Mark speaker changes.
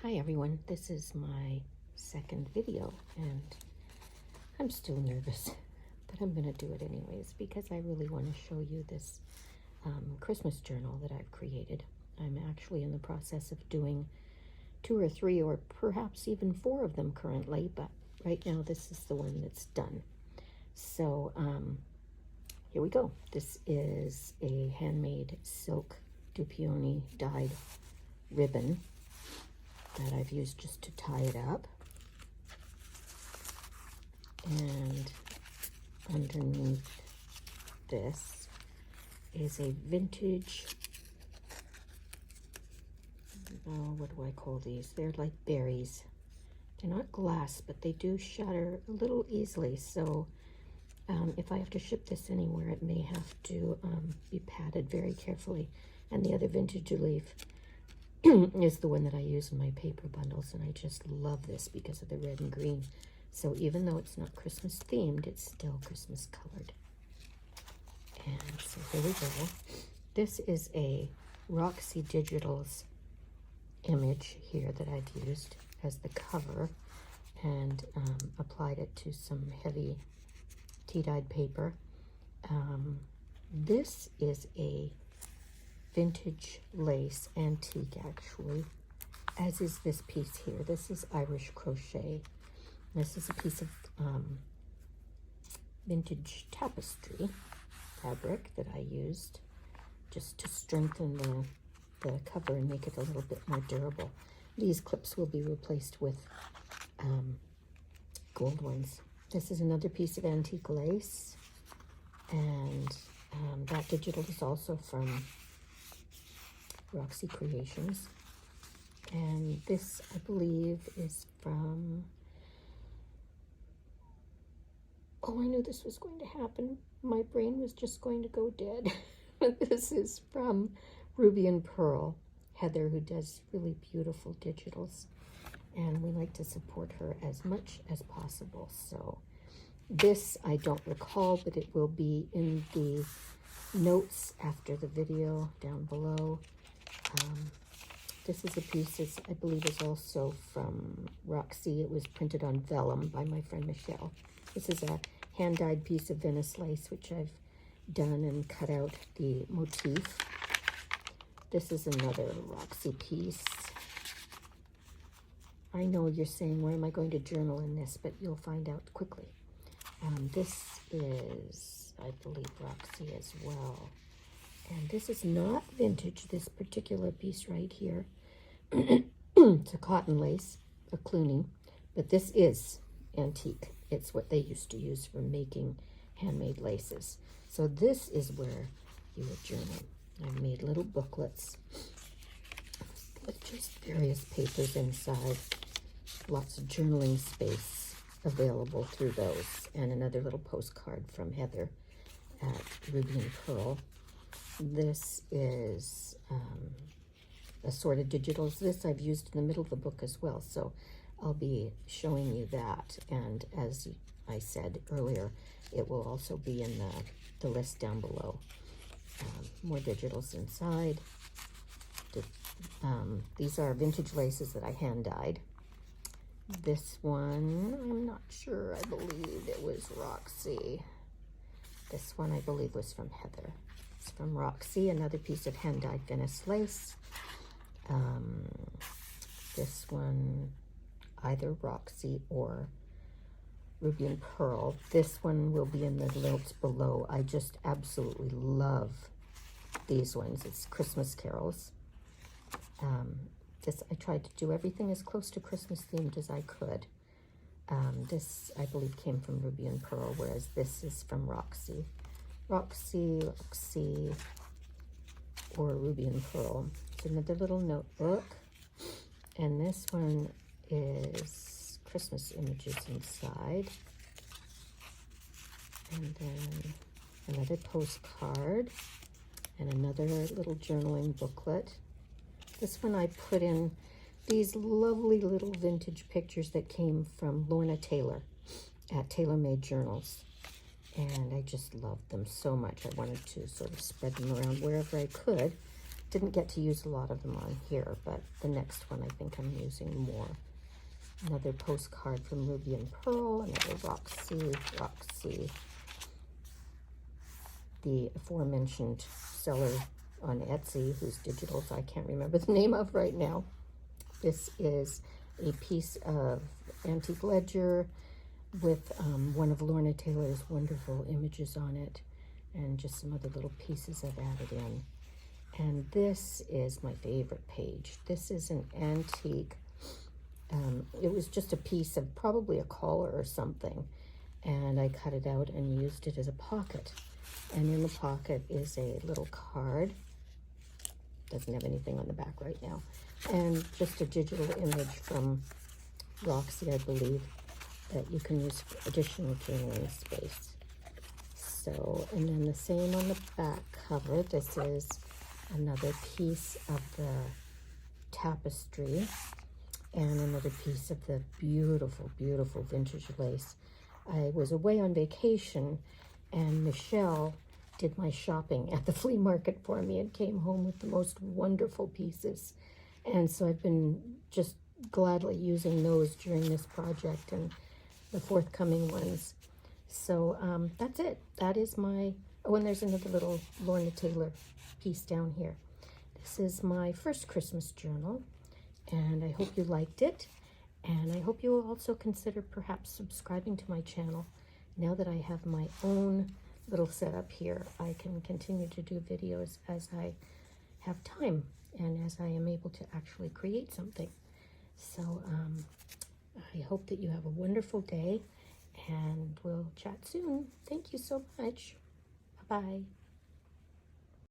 Speaker 1: Hi everyone, this is my second video and I'm still nervous, but I'm going to do it anyways because I really want to show you this Christmas journal that I've created. I'm actually in the process of doing 2 or 3 or perhaps even 4 of them currently, but right now this is the one that's done. So here we go. This is a handmade silk Dupioni dyed ribbon that I've used just to tie it up. And underneath this is a vintage, what do I call these? They're like berries. They're not glass, but they do shatter a little easily. So if I have to ship this anywhere, it may have to be padded very carefully. And the other vintage leaf is the one that I use in my paper bundles, and I just love this because of the red and green. So even though it's not Christmas themed, it's still Christmas colored. And so here we go. This is a Roxy Digital's image here that I've used as the cover and applied it to some heavy tea-dyed paper. This is a vintage lace antique, actually, as is this piece here. This is Irish crochet. This is a piece of vintage tapestry fabric that I used just to strengthen the cover and make it a little bit more durable. These clips will be replaced with gold ones. This is another piece of antique lace, and that digital is also from roxycreations, and this I believe is from, oh, I knew this was going to happen. My brain was just going to go dead. This is from Ruby and Pearl, Heather, who does really beautiful digitals, and we like to support her as much as possible. So this I don't recall, but it will be in the notes after the video down below. This is a piece that I believe is also from Roxy. It was printed on vellum by my friend Michelle. This is a hand-dyed piece of Venice lace, which I've done and cut out the motif. This is another Roxy piece. I know you're saying, why am I going to journal in this? But you'll find out quickly. This is, I believe, Roxy as well. And this is not vintage, this particular piece right here. It's a cotton lace, a Clooney, but this is antique. It's what they used to use for making handmade laces. So this is where you would journal. I've made little booklets with just various papers inside. Lots of journaling space available through those. And another little postcard from Heather at Ruby and Pearl. This is assorted digitals. This I've used in the middle of the book as well, so I'll be showing you that. And as I said earlier, it will also be in the list down below. More digitals inside. These are vintage laces that I hand-dyed. This one, I'm not sure. I believe it was Roxy. This one, I believe, was from Heather. It's from Roxy, another piece of hand-dyed Venice lace. This one, either Roxy or Ruby and Pearl. This one will be in the notes below. I just absolutely love these ones. It's Christmas carols. I tried to do everything as close to Christmas themed as I could. This, I believe, came from Ruby and Pearl, whereas this is from Roxy. Roxy, or Ruby and Pearl. It's another little notebook. And this one is Christmas images inside. And then another postcard and another little journaling booklet. This one I put in these lovely little vintage pictures that came from Lorna Taylor at TaylorMadeJournals. And I just loved them so much. I wanted to sort of spread them around wherever I could. Didn't get to use a lot of them on here, but the next one I think I'm using more. Another postcard from Ruby and Pearl, another Roxy, the aforementioned seller on Etsy, who's digital, so I can't remember the name of right now. This is a piece of antique ledger with one of Lorna Taylor's wonderful images on it, and just some other little pieces I've added in. And this is my favorite page. This is an antique. It was just a piece of probably a collar or something, and I cut it out and used it as a pocket. And in the pocket is a little card. Doesn't have anything on the back right now. And just a digital image from Roxy, I believe, that you can use for additional journaling space. So, and then the same on the back cover. This is another piece of the tapestry and another piece of the beautiful, beautiful vintage lace. I was away on vacation, and Michelle did my shopping at the flea market for me and came home with the most wonderful pieces. And so I've been just gladly using those during this project and the forthcoming ones. So that's it. That is my, oh, and there's another little Lorna Taylor piece down here. This is my first Christmas journal, and I hope you liked it. And I hope you will also consider perhaps subscribing to my channel. Now that I have my own little setup here, I can continue to do videos as I have time and as I am able to actually create something. So I hope that you have a wonderful day, and we'll chat soon. Thank you so much. Bye-bye.